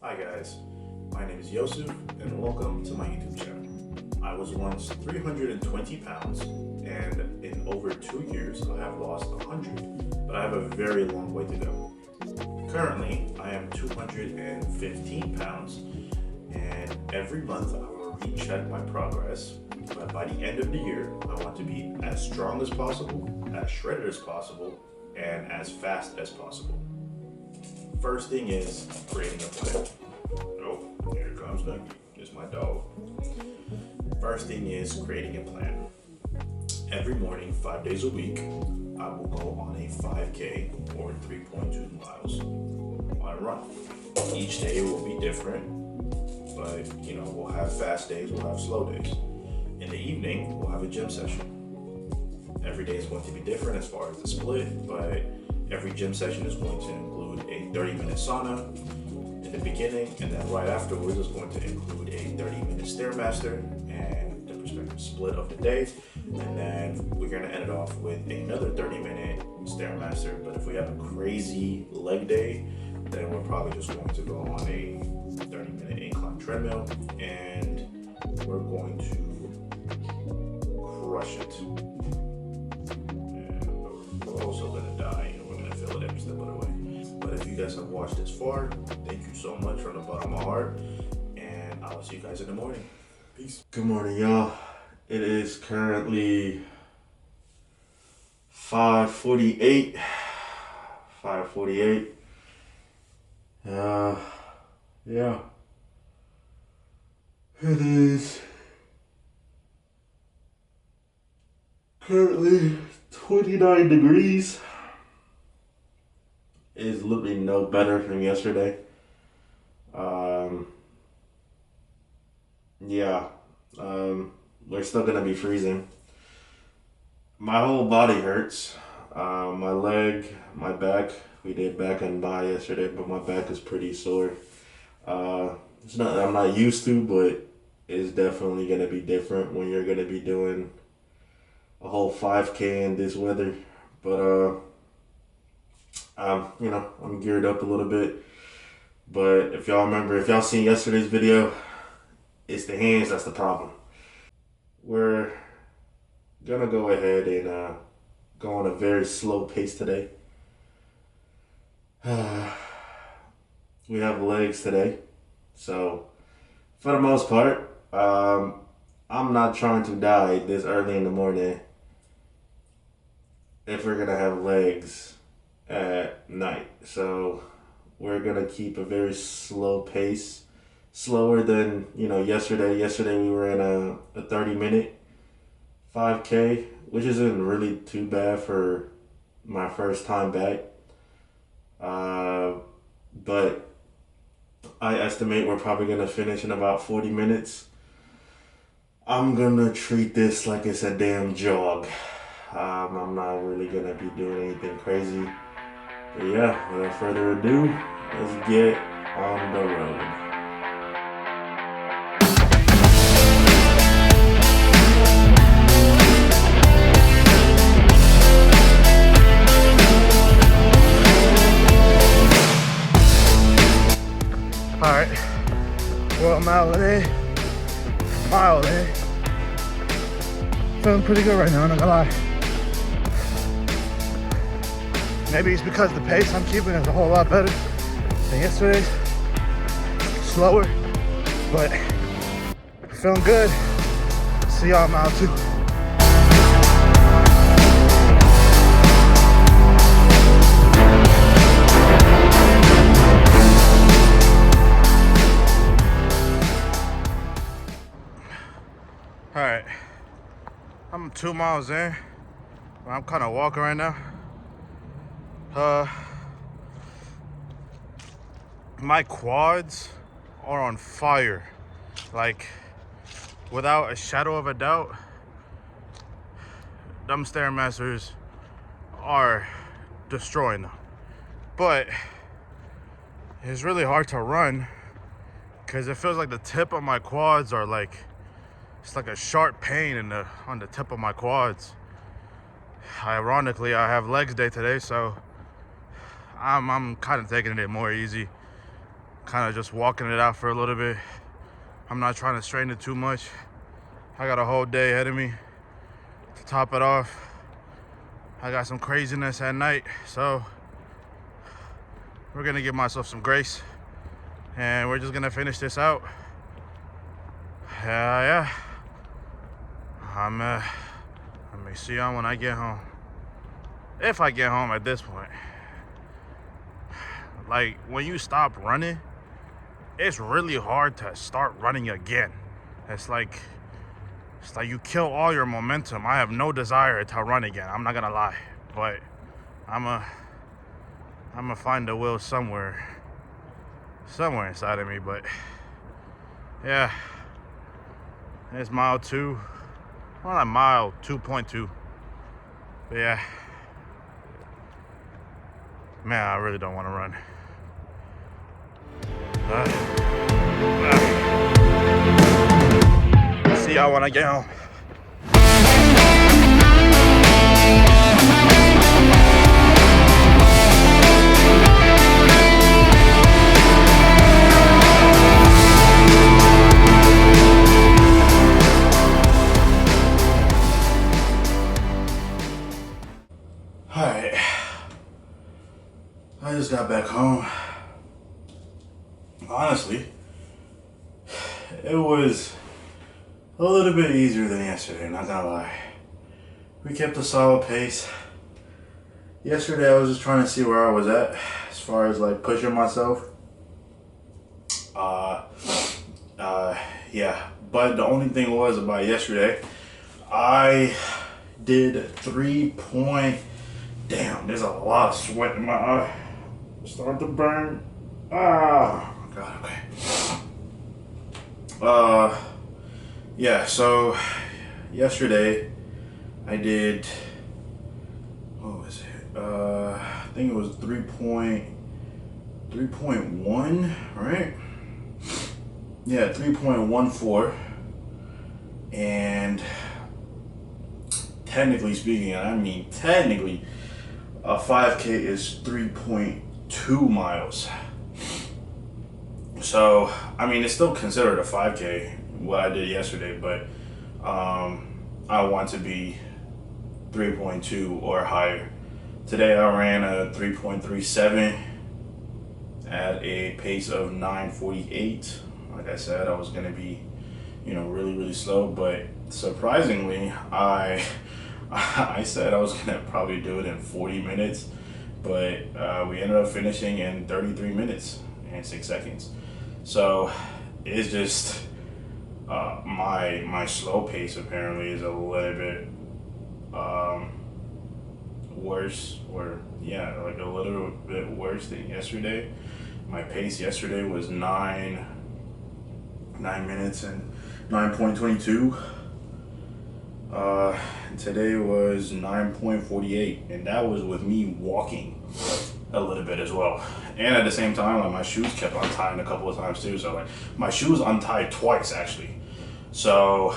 Hi guys, my name is Yosef and welcome to my YouTube channel. I was once 320 pounds and in over 2 years I have lost 100, but I have a very long way to go. Currently, I am 215 pounds and every month I will recheck my progress, but by the end of the year I want to be as strong as possible, as shredded as possible, and as fast as possible. First thing is creating a plan. Oh, here comes Nucky. It's my dog. First thing is creating a plan. Every morning, 5 days a week, I will go on a 5K or 3.2 miles on a run. Each day will be different, but we'll have fast days, we'll have slow days. In the evening, we'll have a gym session. Every day is going to be different as far as the split, but every gym session is going to include a 30-minute sauna in the beginning, and then right afterwards is going to include a 30-minute Stairmaster and the prospective split of the day. And then we're going to end it off with another 30-minute Stairmaster. But if we have a crazy leg day, then we're probably just going to go on a 30-minute incline treadmill and we're going to crush it. And we're also going to die. We're going to feel it every step of the way. But if you guys have watched this far, thank you so much from the bottom of my heart. And I will see you guys in the morning. Peace. Good morning, y'all. It is currently 5:48. 5:48. Yeah. It is currently 29 degrees. It is literally no better from yesterday. We're still gonna be freezing. My whole body hurts. My leg, my back. We did back and bi yesterday, but my back is pretty sore. It's not I'm not used to, but it's definitely gonna be different when you're gonna be doing a whole 5K in this weather. But I'm geared up a little bit. But if y'all seen yesterday's video, it's the hands that's the problem. We're gonna go ahead and go on a very slow pace today. We have legs today. So for the most part, I'm not trying to die this early in the morning if we're gonna have legs at night. So we're gonna keep a very slow pace, slower than yesterday. Yesterday we were in a 30-minute 5K, which isn't really too bad for my first time back. But I estimate we're probably gonna finish in about 40 minutes. I'm gonna treat this like it's a damn jog. I'm not really gonna be doing anything crazy. But yeah, without further ado, let's get on the road. Alright, well, mile in. Feeling pretty good right now, I'm not gonna lie. Maybe it's because the pace I'm keeping is a whole lot better than yesterday's. Slower, but feeling good. See y'all mile 2. Alright, I'm 2 miles in. I'm kind of walking right now. My quads are on fire. Like, without a shadow of a doubt, them Stairmasters are destroying them. But it's really hard to run because it feels like the tip of my quads are like, it's like a sharp pain on the tip of my quads. Ironically, I have legs day today, so I'm kind of taking it more easy. kind of just walking it out for a little bit. I'm not trying to strain it too much. I got a whole day ahead of me. To top it off, I got some craziness at night, so we're gonna give myself some grace, and we're just gonna finish this out. Yeah. I may see y'all when I get home. If I get home at this point. Like, when you stop running, it's really hard to start running again. It's like you kill all your momentum. I have no desire to run again. I'm not gonna lie, but I'm gonna find the will somewhere inside of me. But yeah, it's mile 2. Well, not mile 2.2. But yeah, man, I really don't want to run. See y'all when I get home. Alright, I just got back home. Honestly, it was a little bit easier than yesterday, not gonna lie. We kept a solid pace. Yesterday I was just trying to see where I was at as far as like pushing myself. Yeah, but the only thing was about yesterday, I did 3 point. Damn, there's a lot of sweat in my eye. Start to burn. Ah, oh God, okay. Yeah, so yesterday I did, what was it? I think it was 3.1, right? Yeah, 3.14. And technically speaking, and I mean technically, a 5K is 3.2 miles. So, I mean, it's still considered a 5K, what I did yesterday, but I want to be 3.2 or higher. Today I ran a 3.37 at a pace of 9:48. Like I said, I was going to be, really, really slow, but surprisingly, I said I was going to probably do it in 40 minutes, but we ended up finishing in 33 minutes and 6 seconds. So it's just my slow pace apparently is a little bit worse, or like a little bit worse than yesterday. My pace yesterday was 9 minutes and 9.22. Today was 9.48, and that was with me walking a little bit as well. And at the same time, like, my shoes kept untying a couple of times too. So like my shoes untied twice actually. So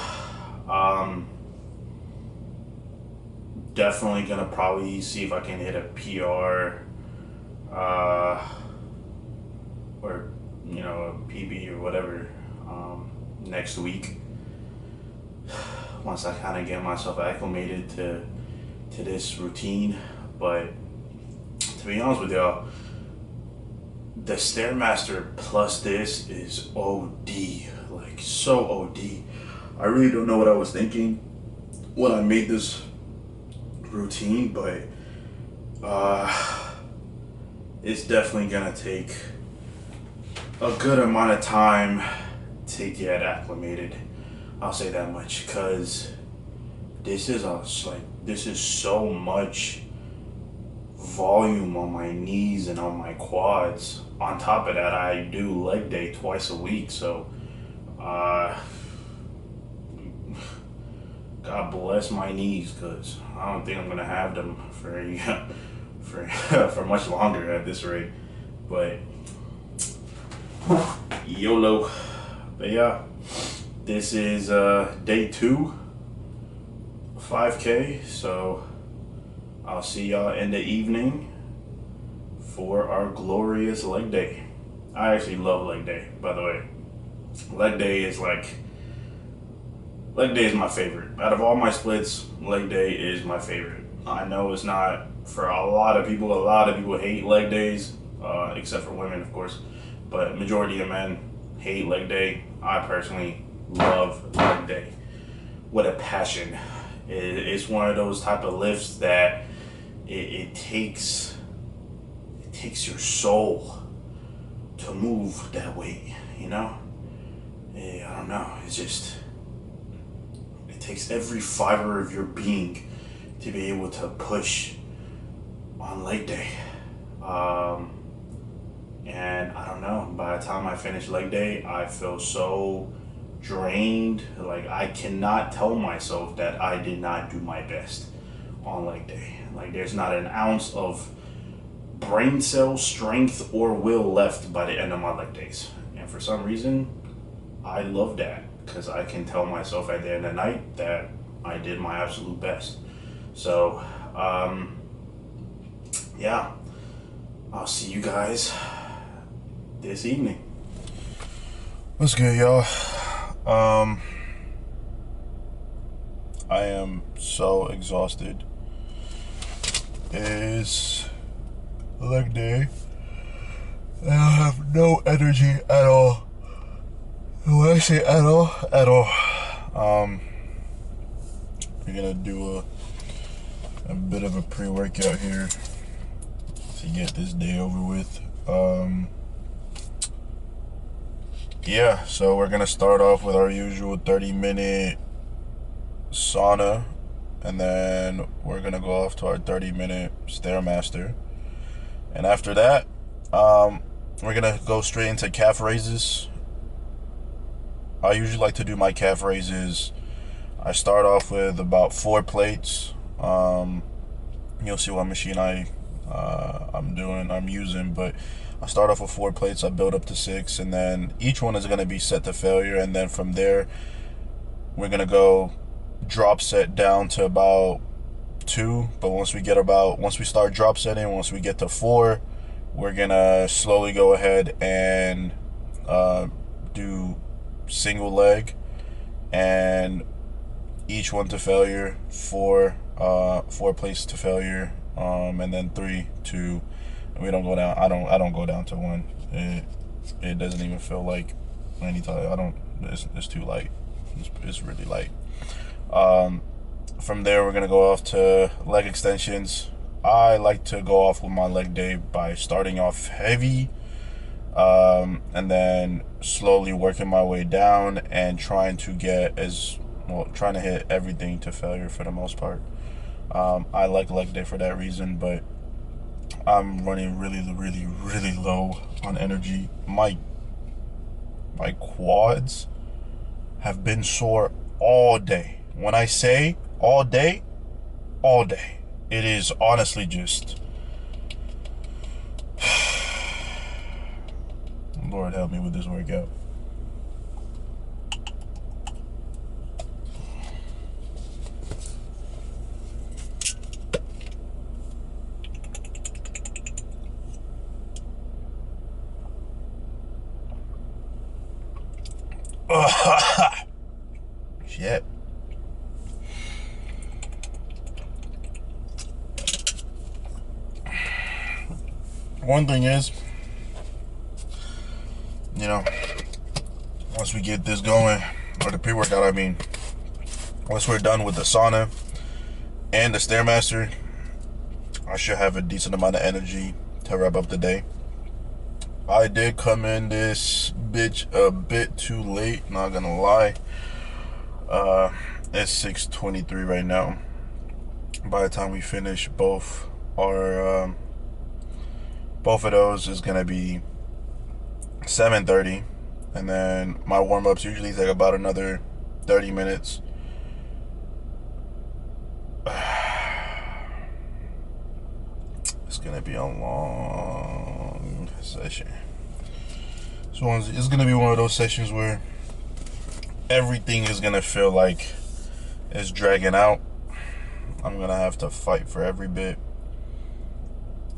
definitely gonna probably see if I can hit a PR or a PB or whatever next week, once I kind of get myself acclimated to this routine. But to be honest with y'all, the Stairmaster plus this is OD, like so OD. I really don't know what I was thinking when I made this routine, but it's definitely gonna take a good amount of time to get acclimated. I'll say that much, because this is so much volume on my knees and on my quads. On top of that, I do leg day twice a week, so God bless my knees, because I don't think I'm gonna have them for much longer at this rate. But YOLO. But yeah, this is day 2, 5K. So I'll see y'all in the evening for our glorious leg day. I actually love leg day, by the way. Leg day is leg day is my favorite. Out of all my splits, leg day is my favorite. I know it's not for a lot of people. A lot of people hate leg days, except for women, of course. But majority of men hate leg day. I personally love leg day with a passion. It's one of those type of lifts that it takes your soul to move that weight. You know, I don't know. It's just it takes every fiber of your being to be able to push on leg day. And I don't know, by the time I finish leg day, I feel so drained. Like, I cannot tell myself that I did not do my best on leg day. Like, there's not an ounce of brain cell strength or will left by the end of my leg days. And for some reason, I love that, because I can tell myself at the end of the night that I did my absolute best. So, yeah, I'll see you guys this evening. What's good, y'all? I am so exhausted. It is leg day. I have no energy at all. When I say at all, we're gonna do a bit of a pre-workout here to get this day over with. Yeah, so we're gonna start off with our usual 30-minute sauna, and then we're gonna go off to our 30-minute Stairmaster. And after that, we're gonna go straight into calf raises. I usually like to do my calf raises. I start off with about 4 plates. You'll see what machine I'm using, but I start off with 4 plates. I build up to 6, and then each one is going to be set to failure. And then from there, we're going to go drop set down to about 2. But once we start drop setting, once we get to 4, we're going to slowly go ahead and do single leg, and each one to failure, 4 plates to failure, and then 3, 2. We don't go down. I don't go down to 1. It doesn't even feel like any time. It's too light. It's really light. From there, we're gonna go off to leg extensions. I like to go off with my leg day by starting off heavy, and then slowly working my way down and trying to hit everything to failure for the most part. I like leg day for that reason, but I'm running really low on energy. My quads have been sore all day. When I say all day, it is honestly just Lord help me with this workout. Shit. One thing is, once we get this going, or the pre-workout, once we're done with the sauna and the Stairmaster, I should have a decent amount of energy to wrap up the day. I did come in this bitch a bit too late, not gonna lie. It's 6:23 right now. By the time we finish both of those is gonna be 7:30, and then my warm-ups usually take about another 30 minutes. It's gonna be a long session. So it's gonna be one of those sessions where everything is gonna feel like it's dragging out. I'm gonna have to fight for every bit.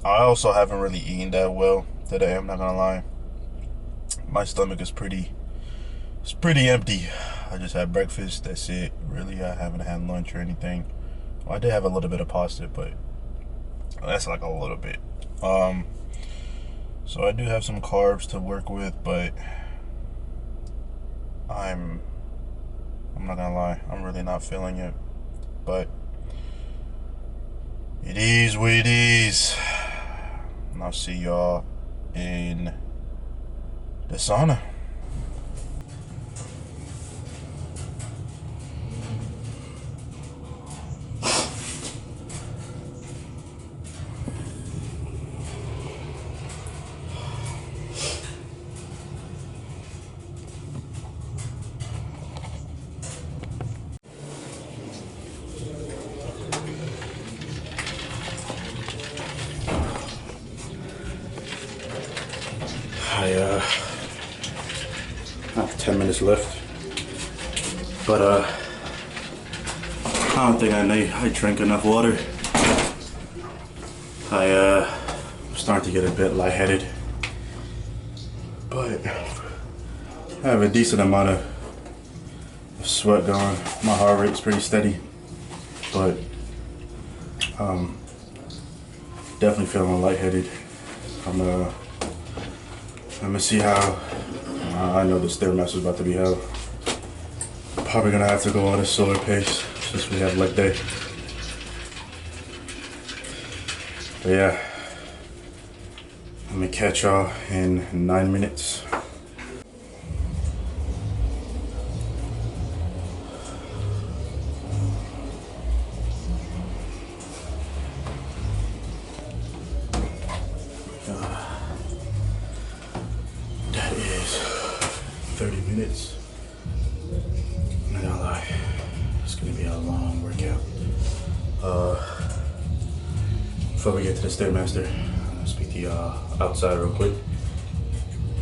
I also haven't really eaten that well today, I'm not gonna lie. my stomach is pretty empty. I just had breakfast, that's it. Really, I haven't had lunch or anything. Well, I did have a little bit of pasta, but that's like a little bit. So I do have some carbs to work with, but I'm not gonna lie, I'm really not feeling it. But it is what it is. And I'll see y'all in the sauna. I have 10 minutes left, but I don't think I drank enough water. I'm starting to get a bit lightheaded, but I have a decent amount of sweat going. My heart rate's pretty steady, but definitely feeling lightheaded. I'm gonna see how. I know the Stairmaster's about to be hell. Probably gonna have to go on a slower pace since we have leg day. But yeah, I'm gonna catch y'all in 9 minutes. That is 30 minutes. I'm not gonna lie, it's gonna be a long workout. Before we get to the Stairmaster, I'm gonna speak to y'all outside real quick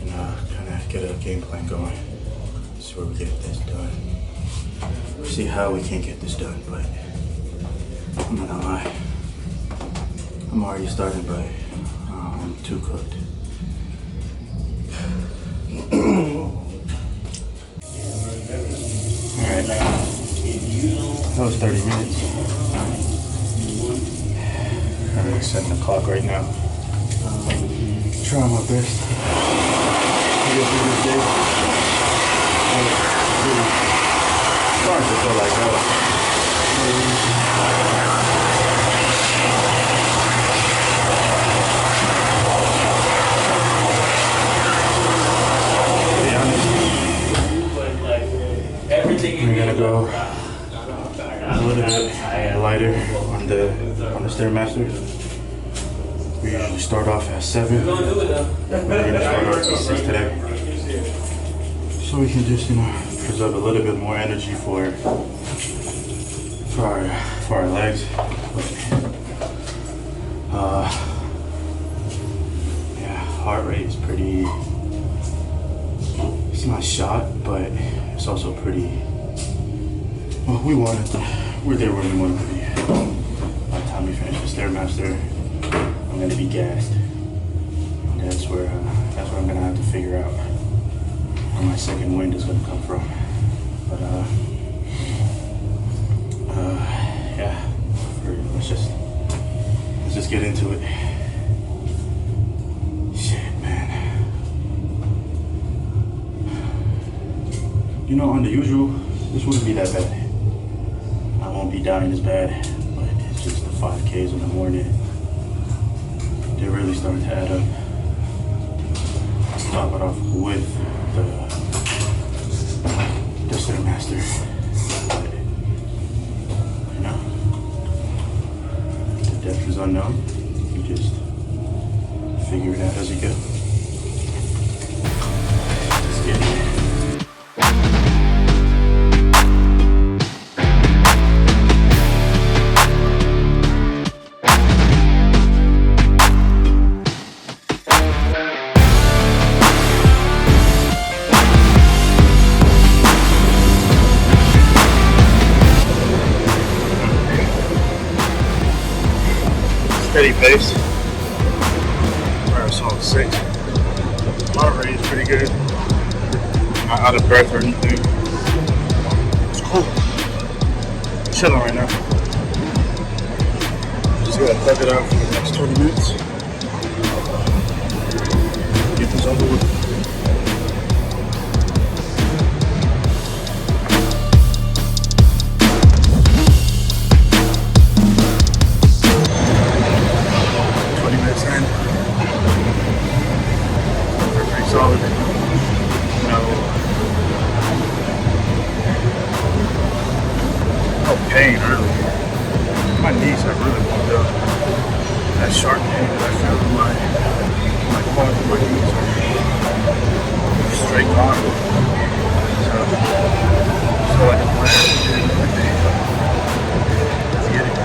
and kind of get a game plan going. See where we get this done. See how we can get this done, but I'm not gonna lie, I'm already starting, but I'm too cooked. Alright, that was 30 minutes. I'm setting the clock right now. Trying my best to get through this day. Starting to feel like hell. I'm gonna go a little bit lighter on the Stairmaster. We usually start off at 7. We're gonna start off at 6 today, so we can just preserve a little bit more energy for our legs. Yeah, heart rate is pretty. It's not shot, but it's also pretty. Well, we're there where we want to be. By the time we finish the Stairmaster, I'm gonna be gassed. And that's where I'm gonna have to figure out where my second wind is gonna come from. But yeah, let's just get into it. Shit, man. You know, on the usual, this wouldn't be that bad. I won't be dying as bad, but it's just the 5Ks in the morning. They're really starting to add up. I'll top it off with the Stairmaster. But, you know, the depth is unknown. You just figure it out as you go. Let's get it. Steady pace. Alright, so 6. Heart rate is pretty good. not out of breath or anything. It's cool. Chilling right now. Just gotta thug it out for the next 20 minutes. Get this over with. Solid. No pain early. My knees have really warmed up. That sharp pain that I feel in my quads and my knees are straight gone. So I feel like a plan. Let's get it.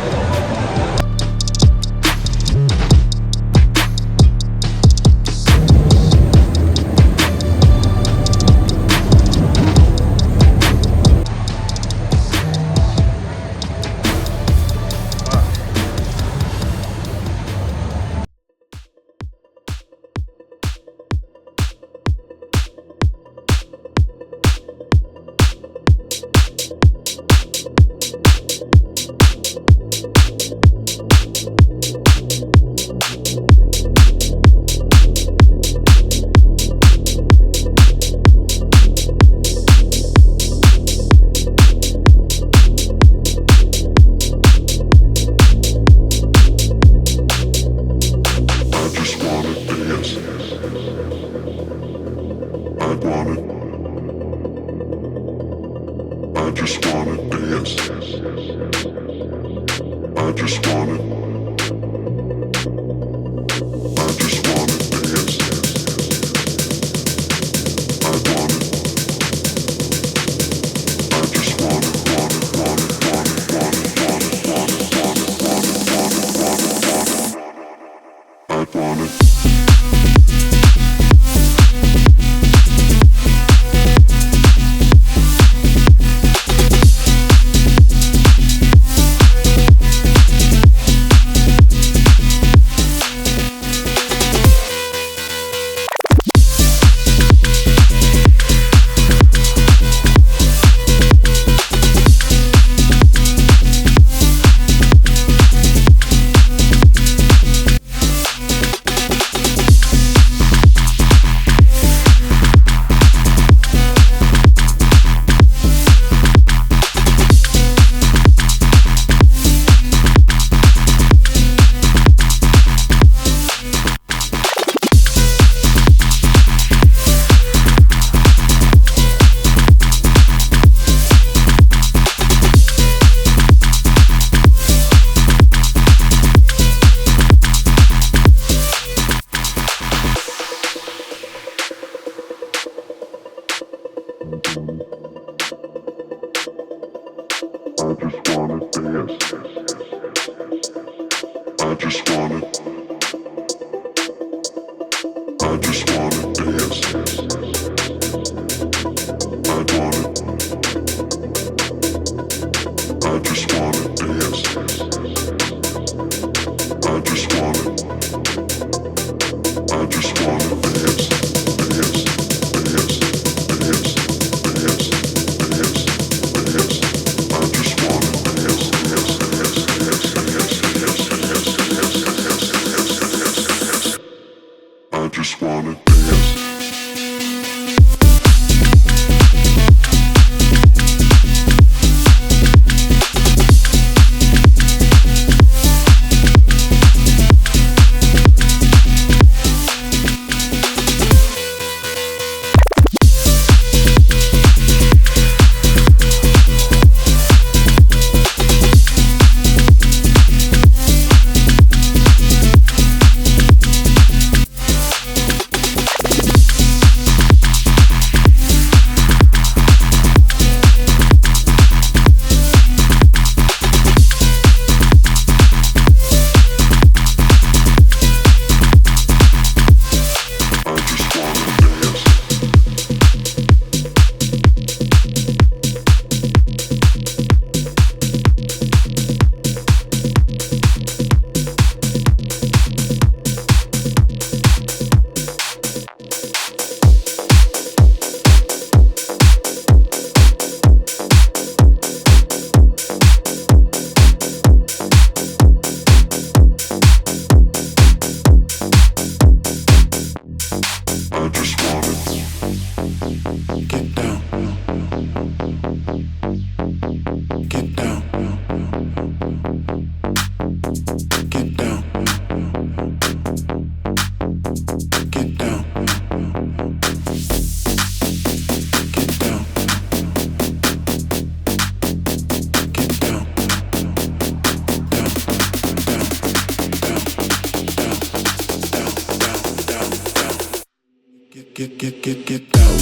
get down,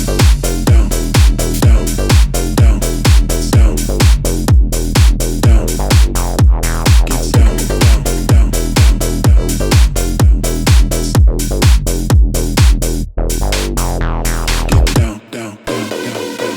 down, down, down, down, down. Get down, down, down, down, down. Get down, down, down, down, down.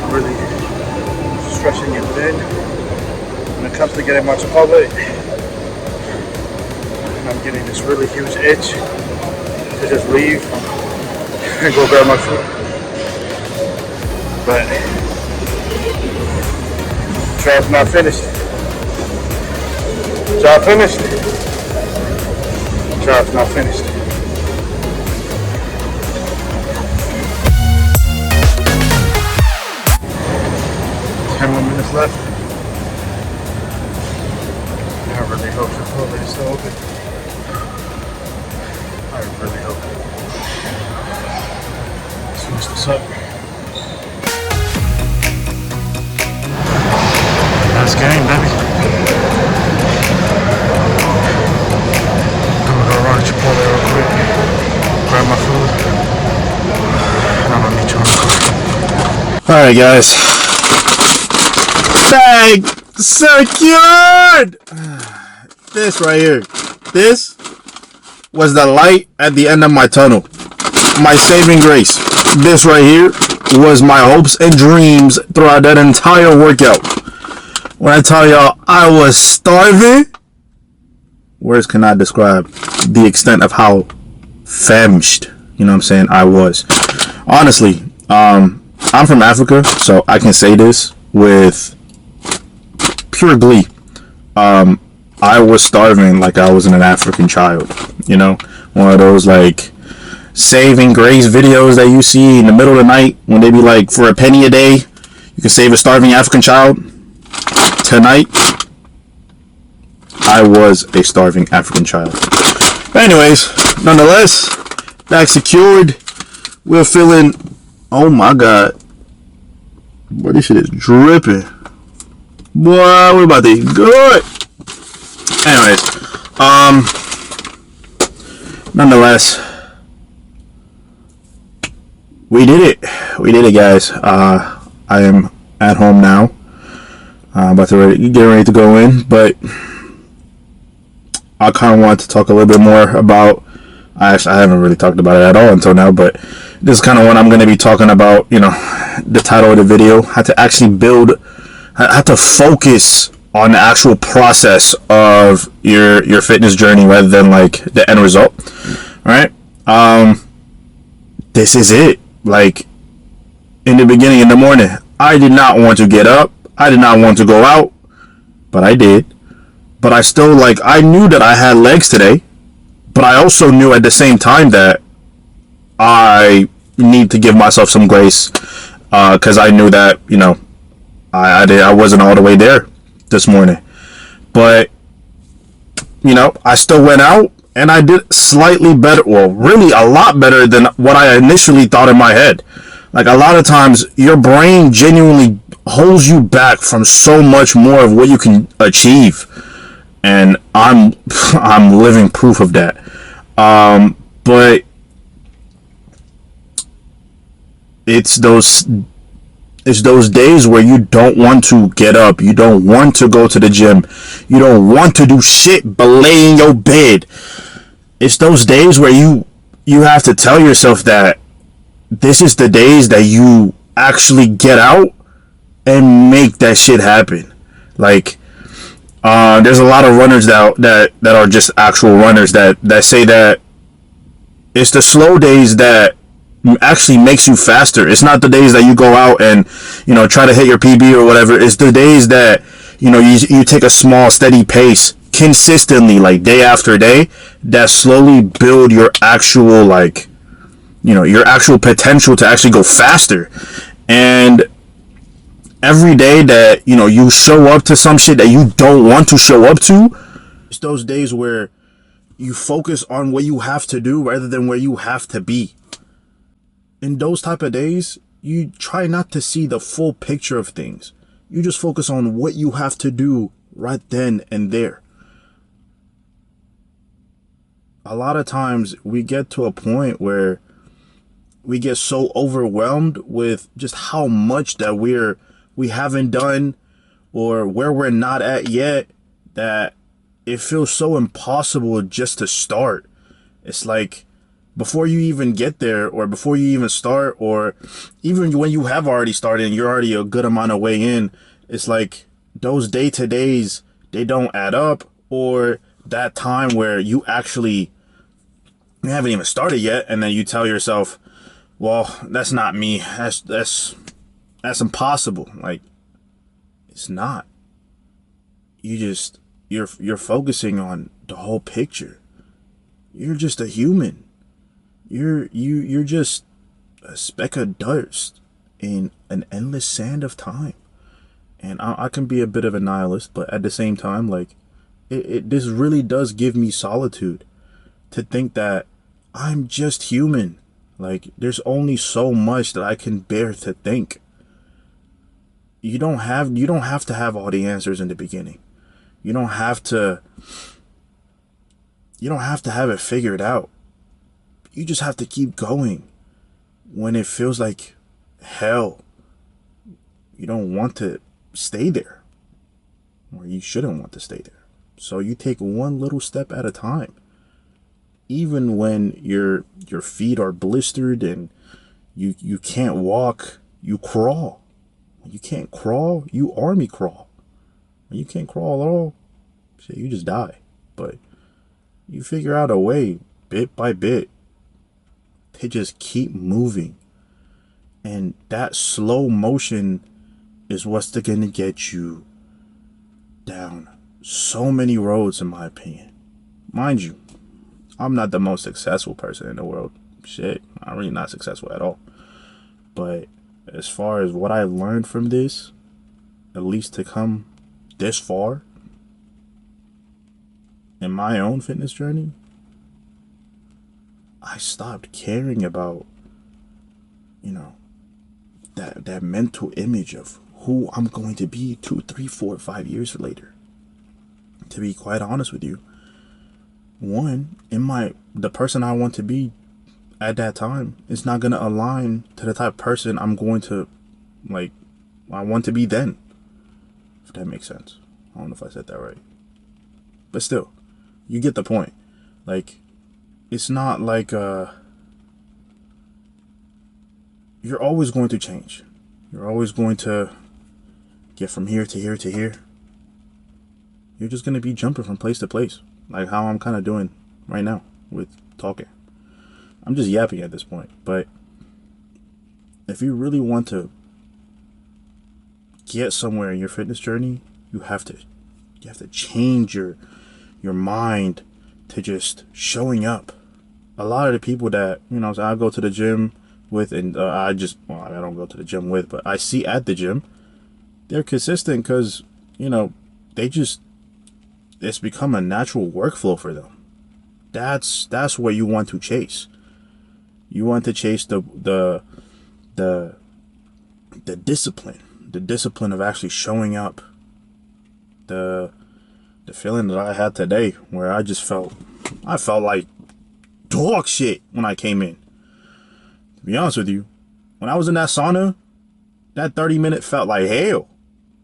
Really stretching it thin when it comes to getting my Chipotle. And I'm getting this really huge itch to just leave and go grab my food. But job's not finished. Job finished. Job's not finished. 10 more minutes left. I really hope Chipotle is still open. I really hope. Let's finish this up. Last game, baby. I'm gonna go run to Chipotle real quick. Grab my food. And I'm gonna meet you on the car. Alright, guys. Bag secured! This right here. This was the light at the end of my tunnel. My saving grace. This right here was my hopes and dreams throughout that entire workout. When I tell y'all I was starving, words cannot describe the extent of how famished, you know what I'm saying, I was. Honestly, I'm from Africa, so I can say this with pure glee. I was starving like I was an African child, you know, one of those like saving grace videos that you see in the middle of the night when they be like, for a penny a day you can save a starving African child. Tonight I was a starving African child. But anyways, nonetheless, back secured. We're feeling, oh my god, boy, this shit is dripping. Boy, we're about to eat good. Anyways, nonetheless, we did it. We did it, guys. I am at home now. About to get ready to go in, but I kind of want to talk a little bit more about. I haven't really talked about it at all until now, but this is kind of what I'm going to be talking about. You know, the title of the video. How to actually build. How to focus on the actual process of your fitness journey rather than like the end result. All right. This is it. Like in the beginning, in the morning, I did not want to get up. I did not want to go out, but I did. But I still, like, I knew that I had legs today, but I also knew at the same time that I need to give myself some grace, because I knew that, you know, I wasn't all the way there this morning. But, you know, I still went out and I did slightly better, well, really a lot better than what I initially thought in my head. Like, a lot of times your brain genuinely holds you back from so much more of what you can achieve, and I'm living proof of that. But it's those It's those days where you don't want to get up, you don't want to go to the gym, you don't want to do shit but lay in your bed. It's those days where you have to tell yourself that this is the days that you actually get out and make that shit happen. Like, there's a lot of runners that are just actual runners that say that it's the slow days that actually makes you faster. It's not the days that you go out and, try to hit your PB or whatever. It's the days that, you take a small, steady pace consistently, like day after day, that slowly build your actual, like, your actual potential to actually go faster. And every day that, you show up to some shit that you don't want to show up to, it's those days where you focus on what you have to do rather than where you have to be. In those type of days, you try not to see the full picture of things. You just focus on what you have to do right then and there. A lot of times we get to a point where we get so overwhelmed with just how much that we haven't done or where we're not at yet, that it feels so impossible just to start. It's like, before you even get there, or before you even start, or even when you have already started and you're already a good amount of way in, it's like those day-to-days, they don't add up. Or that time where you haven't even started yet, and then you tell yourself, well, that's not me, that's impossible. Like, it's not. You're focusing on the whole picture. You're just a human. You're just a speck of dust in an endless sand of time. And I can be a bit of a nihilist, but at the same time, like, this really does give me solitude to think that I'm just human. Like, there's only so much that I can bear to think. You don't have to have all the answers in the beginning. You don't have to have it figured out. You just have to keep going when it feels like hell. You don't want to stay there, or you shouldn't want to stay there. So you take one little step at a time. Even when your feet are blistered and you can't walk, you crawl. When you can't crawl, you army crawl. When you can't crawl at all, shit, you just die. But you figure out a way, bit by bit, to just keep moving. And that slow motion is what's going to get you down so many roads, in my opinion. Mind you, I'm not the most successful person in the world. Shit, I'm really not successful at all. But as far as what I learned from this, at least to come this far in my own fitness journey, I stopped caring about, that mental image of who I'm going to be 2, 3, 4, 5 years later. To be quite honest with you, the person I want to be at that time is not going to align to the type of person I'm going to, I want to be then. If that makes sense. I don't know if I said that right. But still, you get the point. Like, it's not like, you're always going to change. You're always going to get from here to here to here. You're just going to be jumping from place to place, like how I'm kind of doing right now with talking. I'm just yapping at this point. But if you really want to get somewhere in your fitness journey, you have to change your mind to just showing up. A lot of the people that, I go to the gym with, and I don't go to the gym with, but I see at the gym, they're consistent because, it's become a natural workflow for them. That's what you want to chase. You want to chase the discipline of actually showing up. The feeling that I had today, where I felt like dog shit when I came in. To be honest with you, when I was in that sauna, that 30 minute felt like hell.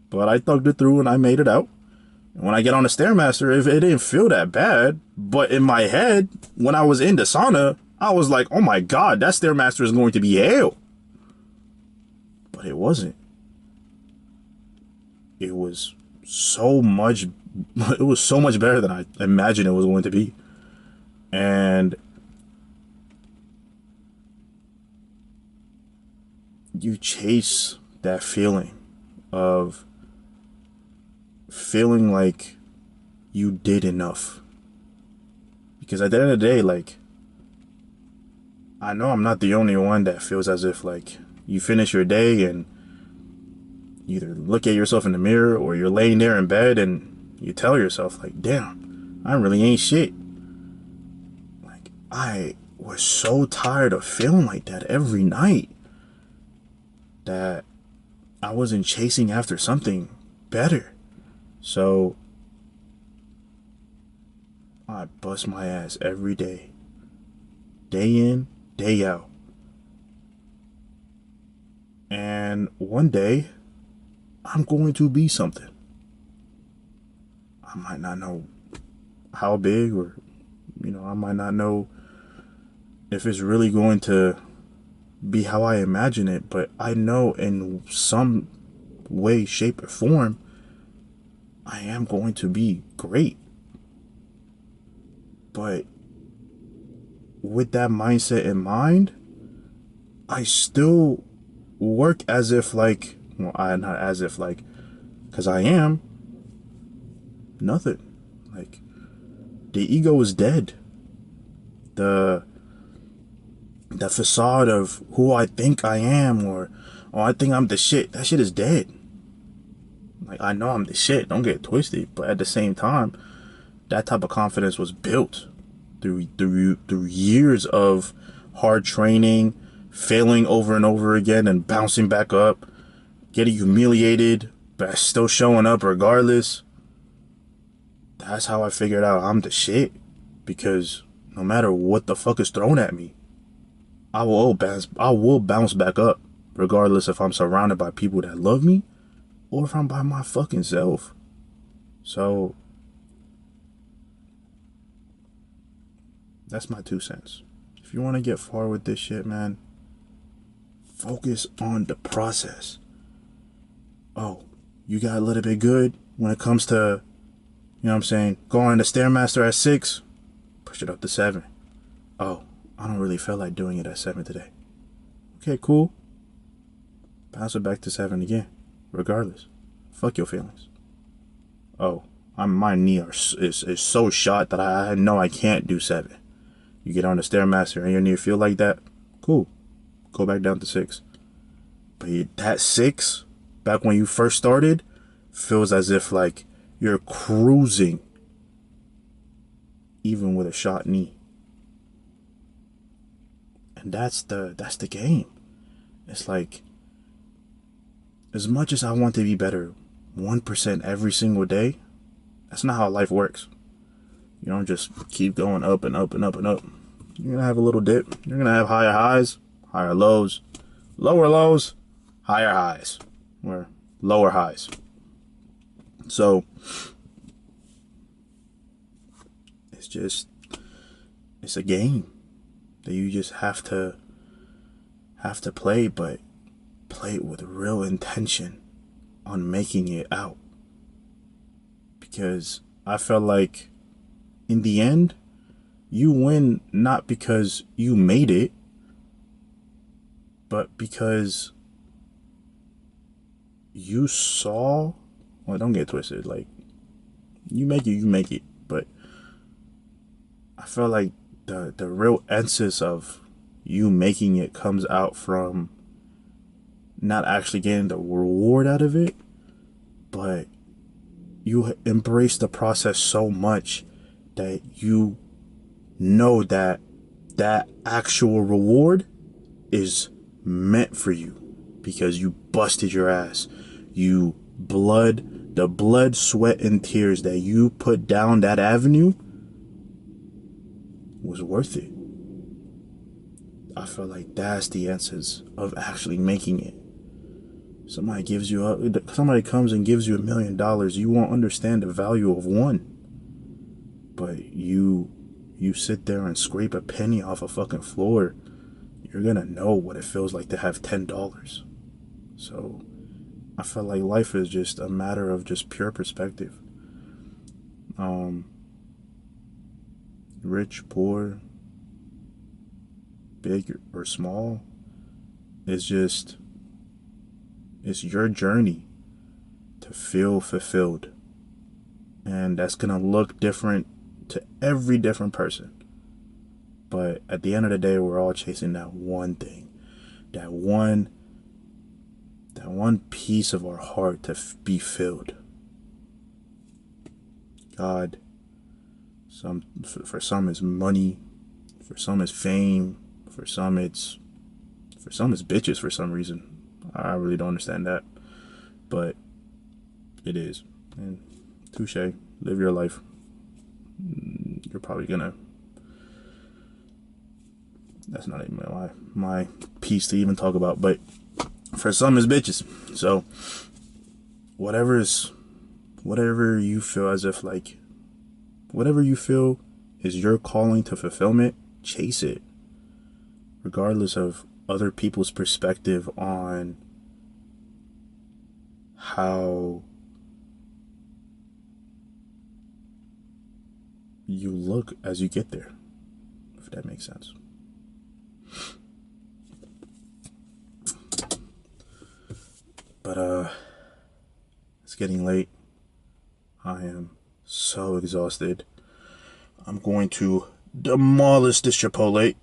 But I thugged it through and I made it out. And when I get on the Stairmaster, if it didn't feel that bad, but in my head, when I was in the sauna, I was like, oh my God, that Stairmaster is going to be hell. But it wasn't. It was so much better than I imagined it was going to be. And you chase that feeling of feeling like you did enough. Because at the end of the day, like, I know I'm not the only one that feels as if, like, you finish your day and you either look at yourself in the mirror or you're laying there in bed and you tell yourself, like, damn, I really ain't shit. Like, I was so tired of feeling like that every night that I wasn't chasing after something better. So I bust my ass every day, day in, day out. And one day, I'm going to be something. I might not know how big, or, I might not know if it's really going to be how I imagine it, but I know in some way, shape, or form, I am going to be great. But with that mindset in mind, I still work as if like, well, not as if like, because I am nothing. Like, the ego is dead. The facade of who I think I am, or I think I'm the shit, that shit is dead. Like, I know I'm the shit, don't get it twisted, but at the same time, that type of confidence was built through years of hard training, failing over and over again and bouncing back up, getting humiliated, but still showing up regardless. That's how I figured out I'm the shit, because no matter what the fuck is thrown at me, I will bounce back up, regardless if I'm surrounded by people that love me or if I'm by my fucking self. So that's my 2 cents. If you want to get far with this shit, man, focus on the process. Oh, you got a little bit good when it comes to, going to Stairmaster at 6, push it up to 7. Oh, I don't really feel like doing it at 7 today. Okay, cool. Bounce it back to 7 again. Regardless. Fuck your feelings. Oh, my knee is so shot that I know I can't do 7. You get on the Stairmaster and your knee feel like that. Cool. Go back down to 6. But that 6, back when you first started, feels as if like you're cruising, even with a shot knee. And that's the game. It's like, as much as I want to be better 1% every single day, that's not how life works. You don't just keep going up and up and up and up. You're gonna have a little dip. You're gonna have higher highs, higher lows, lower lows, higher highs, or lower highs. So it's a game that you just have to play, but play it with real intention on making it out. Because I felt like in the end, you win not because you made it, but because you saw, well, don't get twisted, like, you make it, but I feel like the real essence of you making it comes out from not actually getting the reward out of it, but you embrace the process so much that you know that actual reward is meant for you, because you busted your ass. The blood, sweat, and tears that you put down that avenue was worth it. I feel like that's the essence of actually making it. somebody comes and gives you $1 million, you won't understand the value of one. But you sit there and scrape a penny off a fucking floor, you're gonna know what it feels like to have $10. So I feel like life is just a matter of just pure perspective. Rich, poor, big or small, it's your journey to feel fulfilled. And that's gonna look different to every different person. But at the end of the day, we're all chasing that one thing, that one piece of our heart to be filled. God, for some it's money, for some it's fame, for some it's bitches for some reason. I really don't understand that, but it is. And touche, live your life. You're probably gonna. That's not even my piece to even talk about, but for some it's bitches. So whatever you feel as if like, whatever you feel is your calling to fulfillment, chase it, regardless of other people's perspective on how you look as you get there, if that makes sense. But it's getting late. I am so exhausted. I'm going to demolish this Chipotle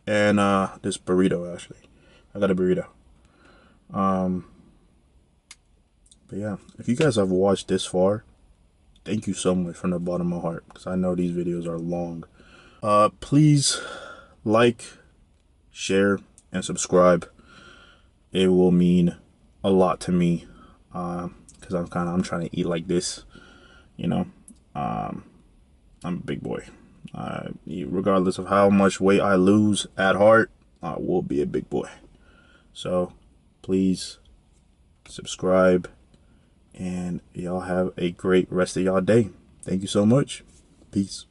and this burrito. Actually, I got a burrito. But yeah, if you guys have watched this far, thank you so much from the bottom of my heart, because I know these videos are long. Please like, share, and subscribe. It will mean a lot to me, because I'm trying to eat like this, you know. I'm a big boy. Regardless of how much weight I lose at heart, I will be a big boy. So please subscribe, and y'all have a great rest of y'all day. Thank you so much. Peace.